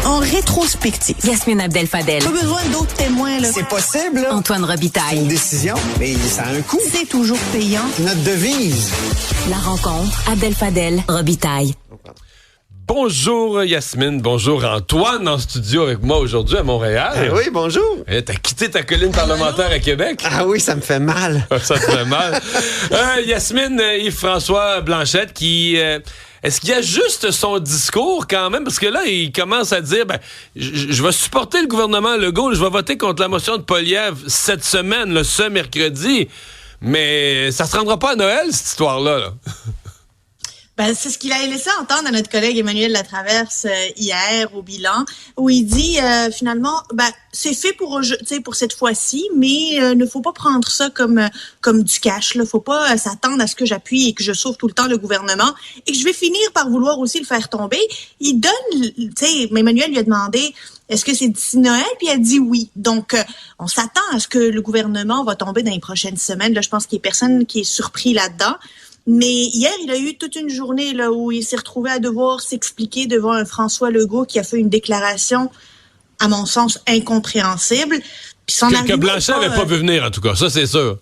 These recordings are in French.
en rétrospective. Yasmine Abdel-Fadel. Pas besoin d'autres témoins, là. C'est possible, là. Antoine C'est Robitaille. une décision, mais ça a un coût. C'est toujours payant. Notre devise. La rencontre, Abdel-Fadel, Robitaille. Bonjour Yasmine, bonjour Antoine en studio avec moi aujourd'hui à Montréal. Oui, bonjour. T'as quitté ta colline parlementaire à Québec. Ah oui, ça me fait mal. Ça te fait mal. Yasmine, Yves-François Blanchet qui... est-ce qu'il y a juste son discours quand même? Parce que là, il commence à dire, je vais supporter le gouvernement Legault, je vais voter contre la motion de Poilievre cette semaine, ce mercredi. Mais ça se rendra pas à Noël, cette histoire-là, là. C'est ce qu'il a laissé entendre à notre collègue Emmanuel Latraverse hier au bilan, où il dit finalement, c'est fait pour cette fois-ci, mais ne faut pas prendre ça comme du cash. Là, faut pas s'attendre à ce que j'appuie et que je sauve tout le temps le gouvernement et que je vais finir par vouloir aussi le faire tomber. Il donne, Emmanuel lui a demandé. Est-ce que c'est d'ici Noël? Puis elle dit oui. Donc, on s'attend à ce que le gouvernement va tomber dans les prochaines semaines. Là, je pense qu'il y a personne qui est surpris là-dedans. Mais hier, il a eu toute une journée là où il s'est retrouvé à devoir s'expliquer devant un François Legault qui a fait une déclaration, à mon sens, incompréhensible. Puis son que Blanchet n'avait pas vu venir, en tout cas. Ça, c'est sûr.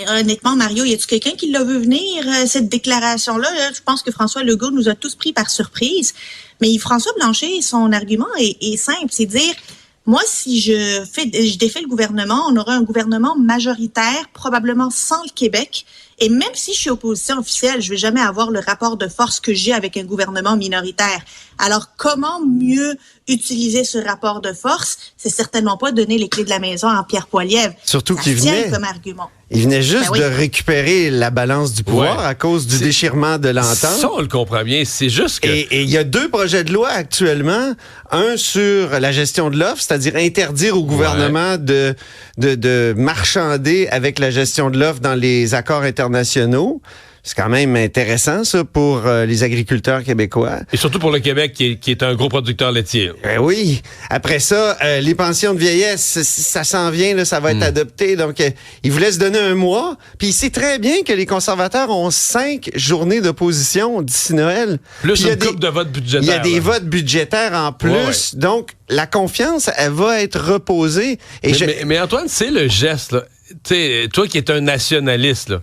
Honnêtement, Mario, y a-tu quelqu'un qui l'a vu venir, cette déclaration-là? Je pense que François Legault nous a tous pris par surprise. Mais François Blanchet, son argument est simple, c'est de dire, moi, si je défais le gouvernement, on aura un gouvernement majoritaire, probablement sans le Québec. Et même si je suis opposition officielle, je vais jamais avoir le rapport de force que j'ai avec un gouvernement minoritaire. Alors, comment mieux utiliser ce rapport de force? C'est certainement pas donner les clés de la maison à Pierre Poilievre. Surtout qu'il venait comme argument. Il venait juste de récupérer la balance du pouvoir à cause du déchirement de l'entente. Ça, on le comprend bien. C'est juste que... Et il y a 2 projets de loi actuellement. Un sur la gestion de l'offre, c'est-à-dire interdire au gouvernement de marchander avec la gestion de l'offre dans les accords internationaux. C'est quand même intéressant, ça, pour les agriculteurs québécois. Et surtout pour le Québec, qui est un gros producteur laitier. Oui. Après ça, les pensions de vieillesse, ça s'en vient, là, ça va être adopté. Donc, il voulait se donner un mois. Puis il sait très bien que les conservateurs ont 5 journées d'opposition d'ici Noël. Plus une couple de votes budgétaires. Il y a des votes budgétaires en plus. Ouais. Donc, la confiance, elle va être reposée. Et mais Antoine, c'est le geste, là. T'sais, toi qui es un nationaliste, là,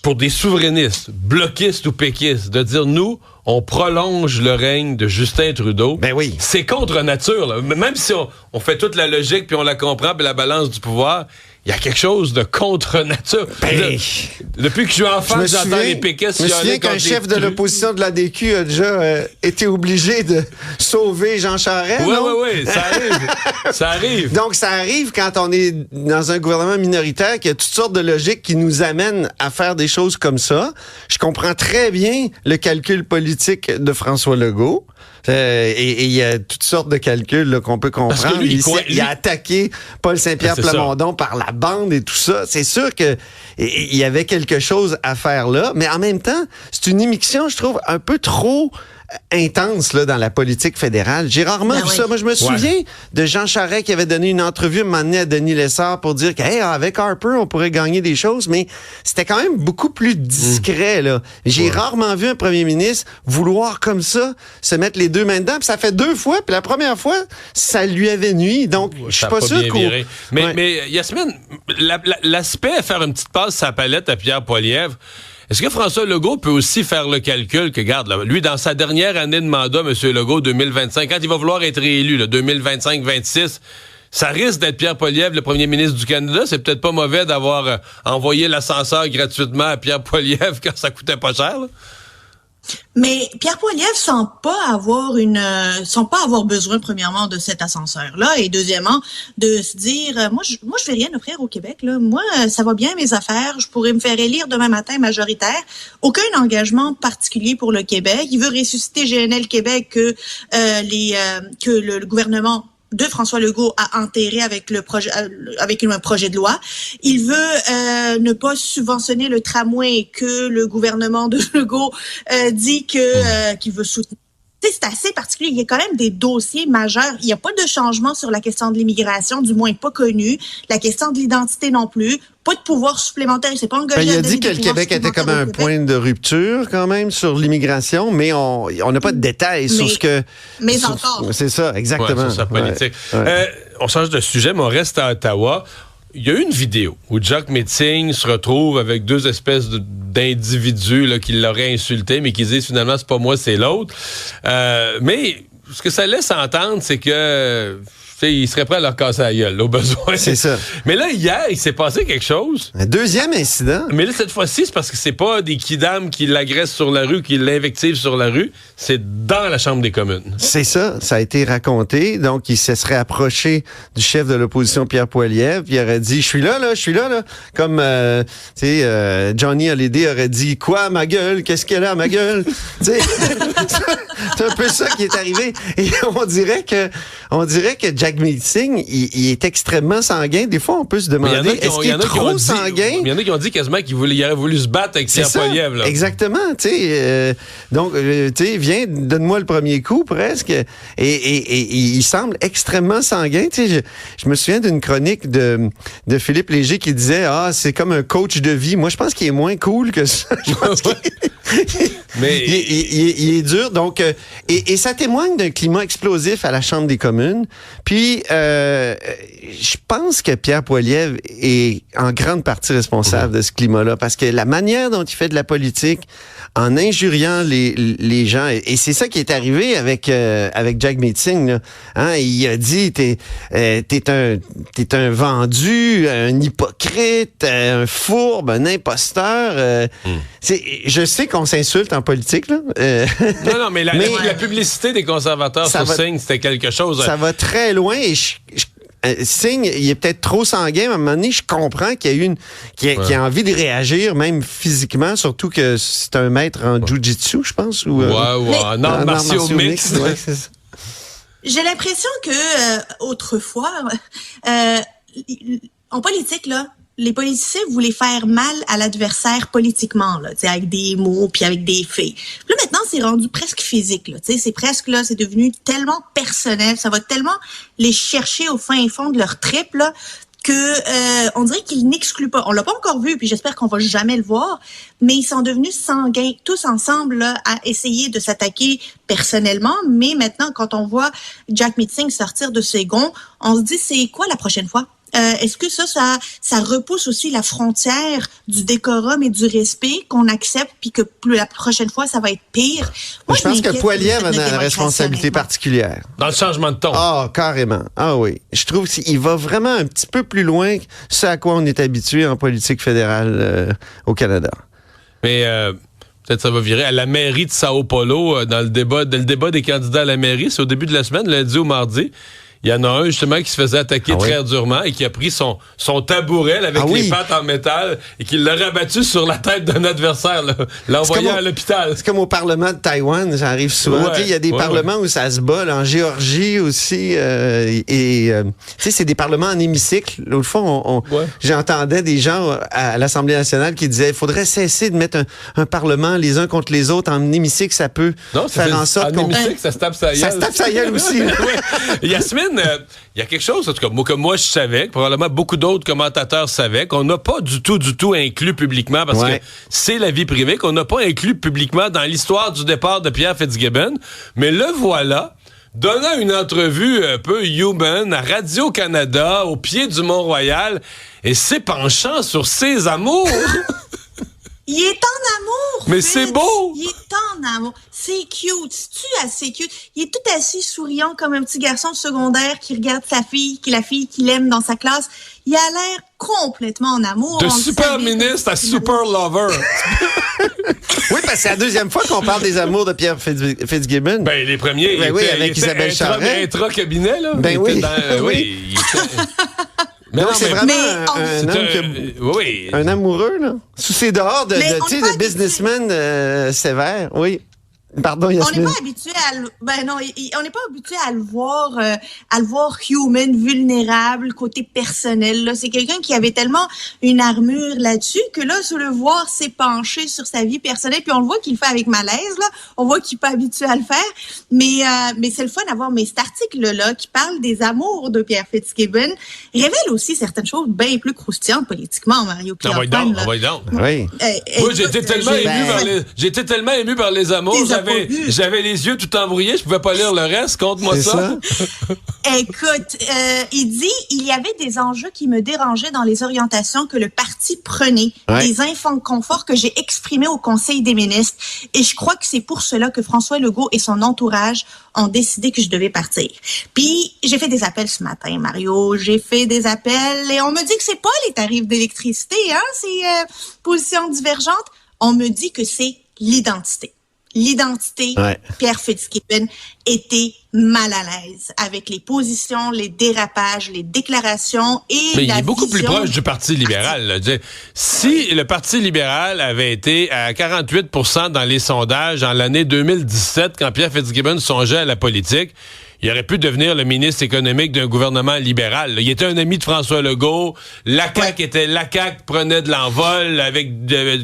pour des souverainistes, bloquistes ou péquistes, de dire, nous, on prolonge le règne de Justin Trudeau. Oui. C'est contre nature, là. Même si on fait toute la logique, puis on la comprend, puis la balance du pouvoir, il y a quelque chose de contre nature. Depuis que je suis enfant, j'entends les péquistes. Je me souviens qu'un chef de l'opposition de la DQ a déjà été obligé de sauver Jean Charest. Oui, ça arrive. Ça arrive. Donc, ça arrive quand on est dans un gouvernement minoritaire, qu'il y a toutes sortes de logiques qui nous amènent à faire des choses comme ça. Je comprends très bien le calcul politique de François Legault. Et il y a toutes sortes de calculs là, qu'on peut comprendre. Il a attaqué Paul Saint-Pierre Plamondon par la bande et tout ça. C'est sûr que il y avait quelque chose à faire là, mais en même temps, c'est une immixtion, je trouve, un peu trop intense là, dans la politique fédérale. J'ai rarement vu ça. Moi, je me souviens de Jean Charest qui avait donné une entrevue à un moment donné à Denis Lessard pour dire qu'avec Harper, on pourrait gagner des choses, mais c'était quand même beaucoup plus discret. Là. J'ai rarement vu un premier ministre vouloir comme ça se mettre les 2 mains dedans. Puis ça fait 2 fois, puis la première fois, ça lui avait nuit. Donc, je suis pas sûr qu'on... Mais Yasmine, l'aspect à faire une petite passe sur la palette à Pierre Poilievre, est-ce que François Legault peut aussi faire le calcul que, regarde, là, lui, dans sa dernière année de mandat, M. Legault, 2025, quand il va vouloir être réélu, 2025-26, ça risque d'être Pierre Poilievre, le premier ministre du Canada. C'est peut-être pas mauvais d'avoir envoyé l'ascenseur gratuitement à Pierre Poilievre quand ça coûtait pas cher, là. Mais Pierre Poilievre semble pas avoir besoin premièrement de cet ascenseur-là et deuxièmement de se dire moi je vais rien offrir au Québec là. Moi ça va bien mes affaires, je pourrais me faire élire demain matin majoritaire. Aucun engagement particulier pour le Québec. Il veut ressusciter GNL Québec que le gouvernement de François Legault a enterré avec un projet de loi. Il veut ne pas subventionner le tramway que le gouvernement de Legault dit qu'il veut soutenir. c'est assez particulier. Il y a quand même des dossiers majeurs. Il n'y a pas de changement sur la question de l'immigration, du moins pas connu. La question de l'identité non plus. Pas de pouvoir supplémentaire. C'est pas engagé. Il a dit que le Québec était comme un point de rupture quand même sur l'immigration, mais on n'a pas de détails sur ce que... Mais encore. C'est ça, exactement. Ouais, sur sa politique. Ouais. On change de sujet, mais on reste à Ottawa. Il y a eu une vidéo où Jack Metzing se retrouve avec deux espèces d'individus là, qui l'auraient insulté, mais qui disent finalement c'est pas moi, c'est l'autre. Mais ce que ça laisse entendre, c'est que ils seraient prêts à leur casser la gueule, là, au besoin. C'est ça. Mais là, hier, il s'est passé quelque chose. Un deuxième incident. Mais là, cette fois-ci, c'est parce que c'est pas des kidams qui l'agressent sur la rue, qui l'invectivent sur la rue. C'est dans la Chambre des communes. C'est ça a été raconté. Donc, il se serait approché du chef de l'opposition, Pierre Poilievre, puis il aurait dit, je suis là. Comme, Johnny Hallyday aurait dit, quoi, ma gueule? Qu'est-ce qu'elle a, ma gueule? C'est un peu ça qui est arrivé. Et on dirait que Jack Metzing, il est extrêmement sanguin. Des fois, on peut se demander, est-ce qu'il est trop sanguin? Il y en a qui ont dit quasiment qu'il aurait voulu se battre avec Pierre Poilievre. Là. Exactement. Donc, viens, donne-moi le premier coup, presque. Et il semble extrêmement sanguin. Je me souviens d'une chronique de Philippe Léger qui disait, c'est comme un coach de vie. Moi, je pense qu'il est moins cool que ça. Mais il est dur. Donc, et ça témoigne d'un climat explosif à la Chambre des communes. Puis, je pense que Pierre Poilievre est en grande partie responsable de ce climat-là, parce que la manière dont il fait de la politique, en injuriant les gens, et c'est ça qui est arrivé avec Jack Metzing, là. Hein, il a dit t'es un vendu, un hypocrite, un fourbe, un imposteur. Je sais qu'on s'insulte en politique, là. Non, mais la publicité des conservateurs sur Singh, c'était quelque chose. Ça va très loin et Singh, il est peut-être trop sanguin, mais à un moment donné, je comprends qu'il a envie de réagir, même physiquement, surtout que c'est un maître en jiu-jitsu, je pense. Ou, en arts martiaux mixtes. Ouais, c'est ça. J'ai l'impression que autrefois, en politique, là, les politiciens voulaient faire mal à l'adversaire politiquement, là, avec des mots puis avec des faits. Puis là, maintenant, c'est rendu presque physique, là, c'est presque, là, c'est devenu tellement personnel, ça va tellement les chercher au fin fond de leur trip, là, que on dirait qu'ils n'excluent pas. On l'a pas encore vu, puis j'espère qu'on va jamais le voir, mais ils sont devenus sanguins, tous ensemble, là, à essayer de s'attaquer personnellement. Mais maintenant, quand on voit Jack Metzing sortir de ses gonds, on se dit, c'est quoi la prochaine fois? Est-ce que ça repousse aussi la frontière du décorum et du respect qu'on accepte, puis que la prochaine fois, ça va être pire? Moi, je pense que Poilievre a une responsabilité particulière. Dans le changement de ton. Ah, carrément. Ah oui. Je trouve qu'il va vraiment un petit peu plus loin que ce à quoi on est habitué en politique fédérale au Canada. Mais peut-être ça va virer à la mairie de Sao Paulo dans le débat des candidats à la mairie. C'est au début de la semaine, lundi ou mardi. Il y en a un, justement, qui se faisait attaquer très durement et qui a pris son tabouret là, avec les pattes en métal et qui l'a rabattu sur la tête d'un adversaire, l'envoyant à l'hôpital. C'est comme au Parlement de Taïwan, ça arrive souvent. Il y a des parlements où ça se bat, là, en Géorgie aussi. C'est des parlements en hémicycle. L'autre fois, j'entendais des gens à l'Assemblée nationale qui disaient il faudrait cesser de mettre un parlement les uns contre les autres en hémicycle, ça peut faire en sorte qu'on... En hémicycle, ça se tape sa gueule. Ça se tape sa gueule aussi. Yasmine, il y a quelque chose, en tout cas, que moi je savais, que probablement beaucoup d'autres commentateurs savaient, qu'on n'a pas du tout inclus publiquement, parce que c'est la vie privée, qu'on n'a pas inclus publiquement dans l'histoire du départ de Pierre Fitzgibbon. Mais le voilà, donnant une entrevue un peu human à Radio-Canada, au pied du Mont-Royal, et s'épanchant sur ses amours. Il est en amour. Mais c'est beau. Il est en amour. C'est cute. C'est-tu assez cute? Il est tout assis souriant comme un petit garçon secondaire qui regarde la fille qu'il aime dans sa classe. Il a l'air complètement en amour. De super ministre à super lover. Oui, parce que c'est la deuxième fois qu'on parle des amours de Pierre Fitzgibbon. Ben, les premiers, avec Isabelle Charret. Intra-cabinet, là. Ben oui. Mais c'est vraiment un homme un amoureux, là. Sous ses dehors de businessman sévère, oui. Pardon, On n'est Yasmine. pas habitué on n'est pas habitué à le voir human, vulnérable, côté personnel, là. C'est quelqu'un qui avait tellement une armure là-dessus que là, se le voir s'épancher sur sa vie personnelle, puis on le voit qu'il le fait avec malaise, là. On voit qu'il n'est pas habitué à le faire. Mais c'est le fun d'avoir, mais cet article-là, qui parle des amours de Pierre Fitzgibbon, révèle aussi certaines choses bien plus croustillantes politiquement, Mario. On va y donc. Oui. Moi, j'étais tellement ému par les amours. J'avais les yeux tout embrouillés, je pouvais pas lire le reste. Conte-moi ça. Écoute, il dit, il y avait des enjeux qui me dérangeaient dans les orientations que le parti prenait, des inconforts que j'ai exprimés au Conseil des ministres. Et je crois que c'est pour cela que François Legault et son entourage ont décidé que je devais partir. Puis, j'ai fait des appels ce matin, Mario. J'ai fait des appels et on me dit que c'est pas les tarifs d'électricité, c'est positions divergentes. On me dit que c'est l'identité. Pierre Fitzgibbon était mal à l'aise avec les positions, les dérapages, les déclarations et mais il est beaucoup plus proche du Parti libéral. Là. Si le Parti libéral avait été à 48% dans les sondages en l'année 2017, quand Pierre Fitzgibbon songeait à la politique, il aurait pu devenir le ministre économique d'un gouvernement libéral. Il était un ami de François Legault. La CAQ prenait de l'envol avec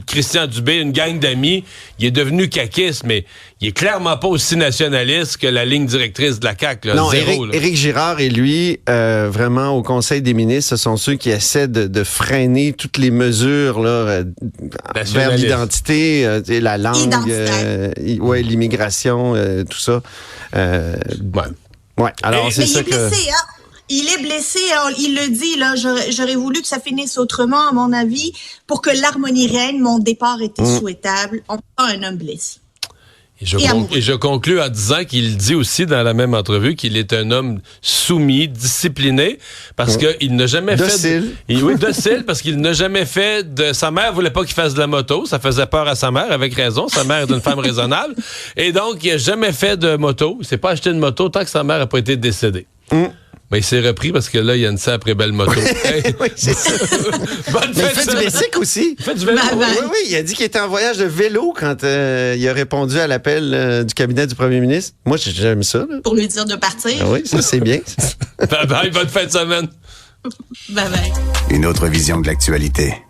Christian Dubé, une gang d'amis. Il est devenu caquiste, mais il est clairement pas aussi nationaliste que la ligne directrice de la CAQ. Là. Non, Zéro, Éric Girard et lui, vraiment, au Conseil des ministres, ce sont ceux qui essaient de freiner toutes les mesures là, vers l'identité, la langue, l'immigration, tout ça. Ouais, alors c'est ça que... Il est blessé, il le dit, là, j'aurais voulu que ça finisse autrement, à mon avis, pour que l'harmonie règne, mon départ était souhaitable. On pas un homme blessé. Et je conclus en disant qu'il dit aussi dans la même entrevue qu'il est un homme soumis, discipliné, parce qu'il n'a jamais docile. Docile, parce qu'il n'a jamais fait de... Sa mère voulait pas qu'il fasse de la moto, ça faisait peur à sa mère, avec raison. Sa mère est une femme raisonnable. Et donc, il n'a jamais fait de moto. Il s'est pas acheté de moto tant que sa mère n'a pas été décédée. Mais il s'est repris parce que là, il y a une sacrée belle moto. Oui, c'est ça. Bonne fête, il fait du bicycle aussi. Il fait du vélo. Oui, il a dit qu'il était en voyage de vélo quand il a répondu à l'appel du cabinet du premier ministre. Moi, j'aime ça. Là. Pour lui dire de partir. Ah oui, ça, c'est bien. Bye bye, bonne fin de semaine. Bye bye. Une autre vision de l'actualité.